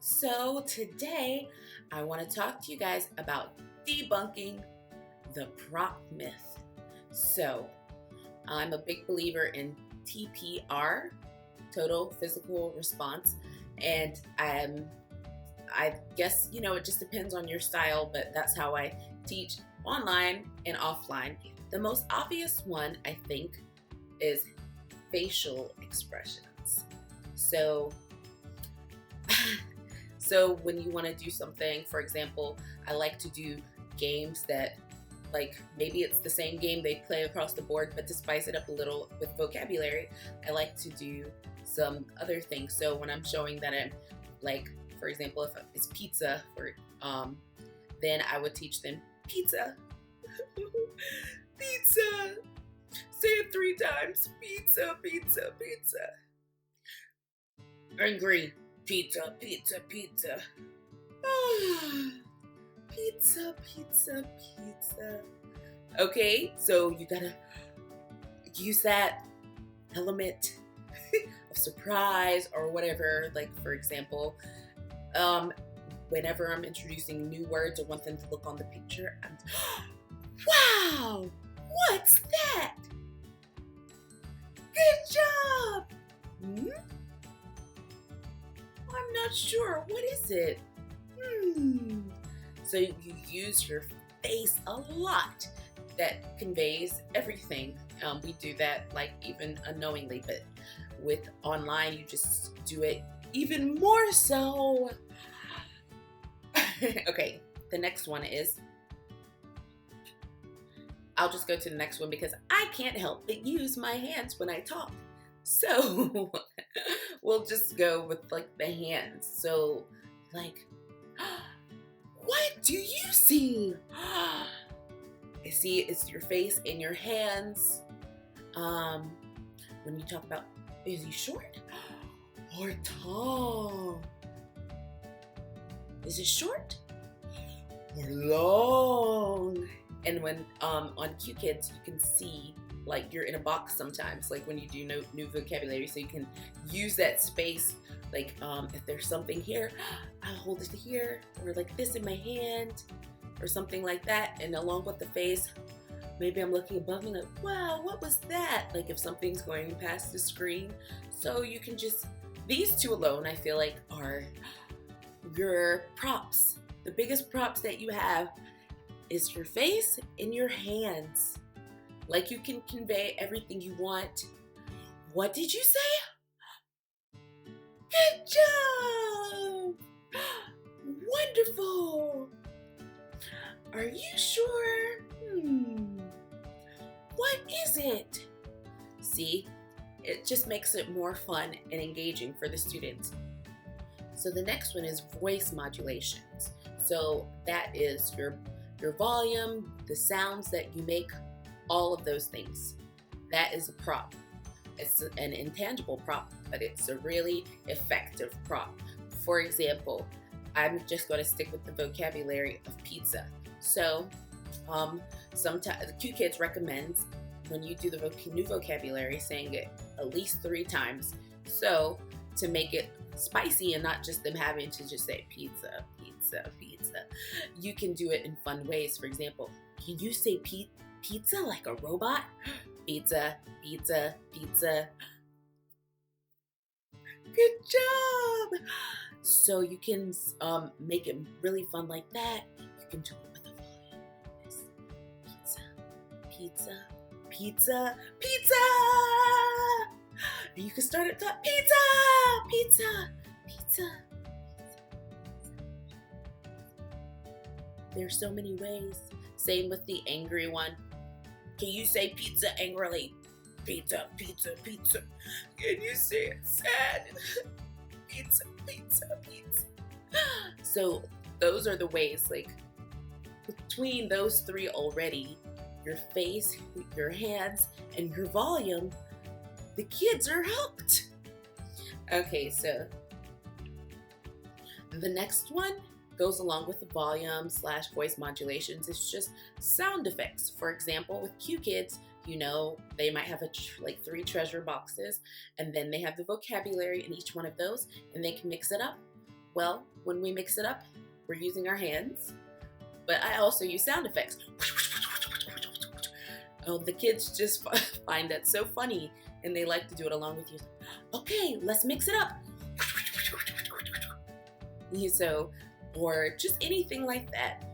So today I want to talk to you guys about debunking the prop myth. So I'm a big believer in TPR, total physical response, and I guess it just depends on your style, but that's how I teach online and offline. The most obvious one I think is facial expressions. So when you want to do something, for example, I like to do games that, like, maybe it's the same game they play across the board, but to spice it up a little with vocabulary, I like to do some other things. So when I'm showing that I'm, like, for example, if it's pizza, then I would teach them pizza. Pizza. Say it 3 times. Pizza, pizza, pizza. And green. Pizza, pizza, pizza. Pizza, pizza, pizza. Okay, so you gotta use that element of surprise or whatever. Like, for example, whenever I'm introducing new words or want them to look on the picture, I'm, wow, what's that? Good job! I'm not sure. What is it? So you use your face a lot. That conveys everything. We do that, like, even unknowingly, but with online, you just do it even more so. Okay, the next one is, I'll just go to the next one because I can't help but use my hands when I talk. So we'll just go with, like, the hands. So, like, what do you see? I see it's your face and your hands. When you talk about, is he short or tall? Is it short or long? And when on Qkids, you can see, like, you're in a box sometimes, like when you do new vocabulary, so you can use that space. Like, if there's something here, I'll hold it here, or like this in my hand, or something like that. And along with the face, maybe I'm looking above me like, wow, what was that? Like, if something's going past the screen. So you can just, these two alone, I feel like, are your props. The biggest props that you have is your face and your hands. Like, you can convey everything you want. What did you say? Good job! Wonderful! Are you sure? What is it? See, it just makes it more fun and engaging for the students. So the next one is voice modulations. So that is your volume, the sounds that you make, all of those things. That is a prop. It's an intangible prop, but it's a really effective prop. For example, I'm just going to stick with the vocabulary of pizza. So sometimes Qkids recommends, when you do the new vocabulary, saying it at least 3 times. So to make it spicy and not just them having to just say pizza, pizza, pizza, you can do it in fun ways. For example, can you say pizza like a robot? Pizza, pizza, pizza. Good job! So you can make it really fun like that. You can do it with a volume. Pizza, pizza, pizza, pizza! And you can start at top. Pizza, pizza, pizza. There's so many ways. Same with the angry one. Can you say pizza angrily? Pizza, pizza, pizza. Can you say it sad? Pizza, pizza, pizza. So those are the ways, like, between those 3 already, your face, your hands, and your volume, the kids are hooked. Okay, so the next one goes along with the volume / voice modulations. It's just sound effects. For example, with Qkids, they might have like 3 treasure boxes, and then they have the vocabulary in each one of those, and they can mix it up. Well, when we mix it up, we're using our hands, but I also use sound effects. Oh, the kids just find that so funny, and they like to do it along with you. Okay, let's mix it up. So, or just anything like that.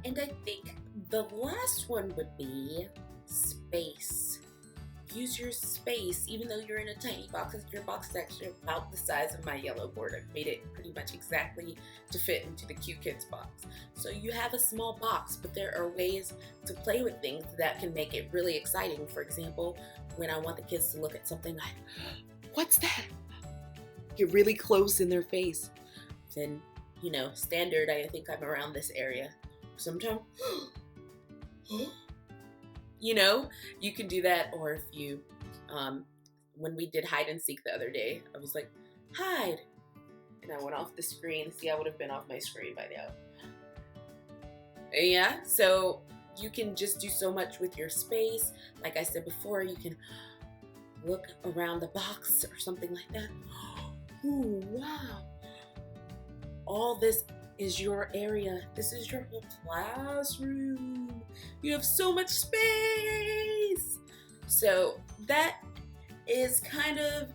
And I think the last one would be space. Use your space, even though you're in a tiny box. Your box is actually about the size of my yellow board. I've made it pretty much exactly to fit into the Qkids box. So you have a small box, but there are ways to play with things that can make it really exciting. For example, when I want the kids to look at something like, what's that? Get really close in their face. Then, you know, standard, I think I'm around this area. Sometimes, you know, you can do that. Or if you, when we did hide and seek the other day, I was like, hide. And I went off the screen. See, I would have been off my screen by now. Yeah, so you can just do so much with your space. Like I said before, you can look around the box or something like that. Ooh, wow. All this is your area. This is your whole classroom. You have so much space. So that is kind of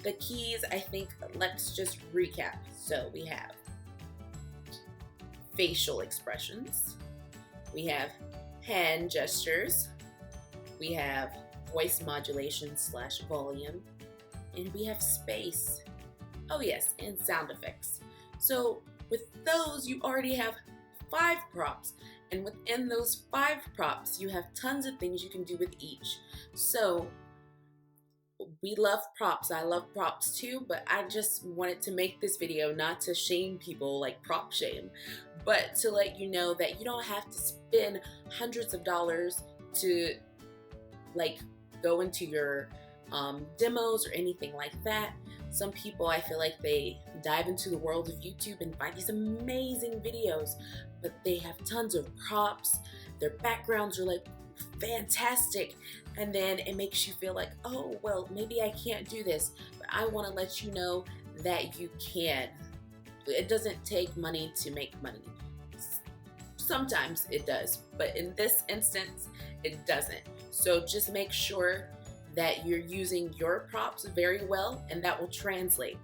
the keys, I think. Let's just recap. So we have facial expressions. We have hand gestures. We have voice modulation / volume. And we have space. Oh yes, and sound effects. So with those, you already have 5 props. And within those 5 props, you have tons of things you can do with each. So we love props. I love props too, but I just wanted to make this video not to shame people, like prop shame, but to let you know that you don't have to spend hundreds of dollars to like go into your demos or anything like that. Some people, I feel like they dive into the world of YouTube and find these amazing videos, but they have tons of props. Their backgrounds are like fantastic, and then it makes you feel like, oh, well, maybe I can't do this. But I want to let you know that you can. It doesn't take money to make money. Sometimes it does, but in this instance, it doesn't. So just make sure that you're using your props very well, and that will translate.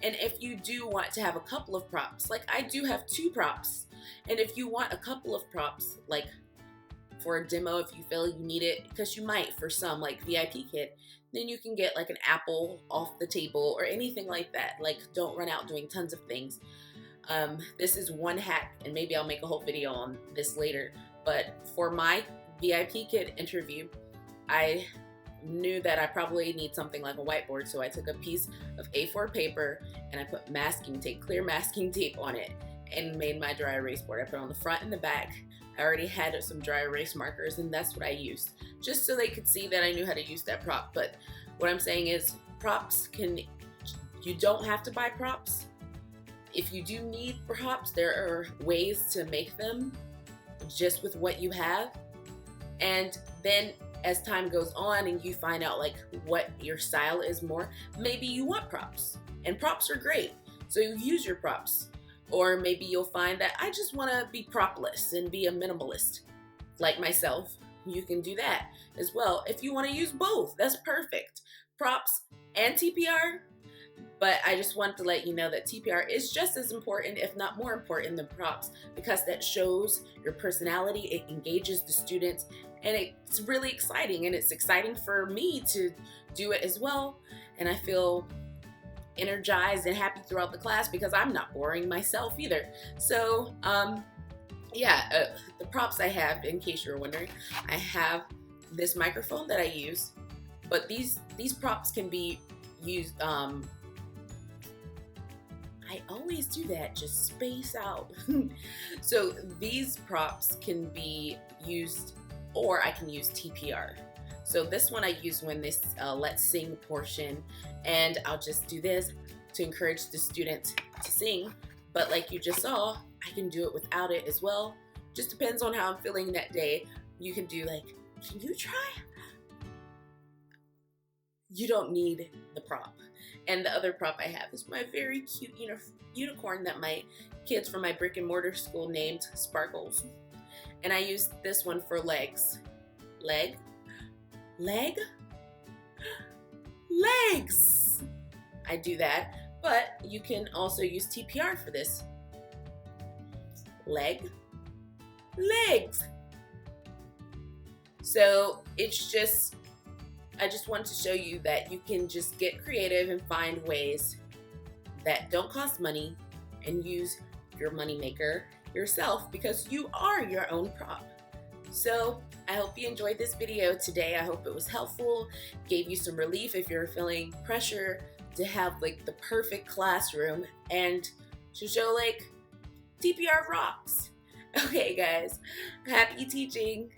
And if you do want to have a couple of props, like I do have 2 props, and if you want a couple of props, like for a demo, if you feel you need it, because you might for some, like VIPKid, then you can get like an apple off the table or anything like that. Like, don't run out doing tons of things. This is one hack, and maybe I'll make a whole video on this later, but for my VIPKid interview, I knew that I probably need something like a whiteboard, so I took a piece of A4 paper and I put masking tape, clear masking tape on it, and made my dry erase board. I put it on the front and the back. I already had some dry erase markers, and that's what I used, just so they could see that I knew how to use that prop. But what I'm saying is, props you don't have to buy props. If you do need props, there are ways to make them just with what you have. And then as time goes on and you find out like what your style is more, maybe you want props, and props are great. So you use your props. Or maybe you'll find that I just want to be propless and be a minimalist like myself. You can do that as well. If you want to use both, that's perfect. Props and TPR. But I just want to let you know that TPR is just as important, if not more important, than props, because that shows your personality, it engages the students, and it's really exciting. And it's exciting for me to do it as well. And I feel energized and happy throughout the class because I'm not boring myself either. So the props I have, in case you're wondering, I have this microphone that I use, but these props can be used, I always do that, just space out. So these props can be used, or I can use TPR. So this one I use when this let's sing portion, and I'll just do this to encourage the students to sing. But like you just saw, I can do it without it as well. Just depends on how I'm feeling that day. You can do like, can you try? You don't need the prop. And the other prop I have is my very cute unicorn that my kids from my brick and mortar school named Sparkles. And I used this one for legs. Leg? Legs! I do that, but you can also use TPR for this. Legs. So I just want to show you that you can just get creative and find ways that don't cost money and use your moneymaker yourself, because you are your own prop. So I hope you enjoyed this video today. I hope it was helpful, gave you some relief if you're feeling pressure to have like the perfect classroom and to show like TPR rocks. Okay guys, happy teaching.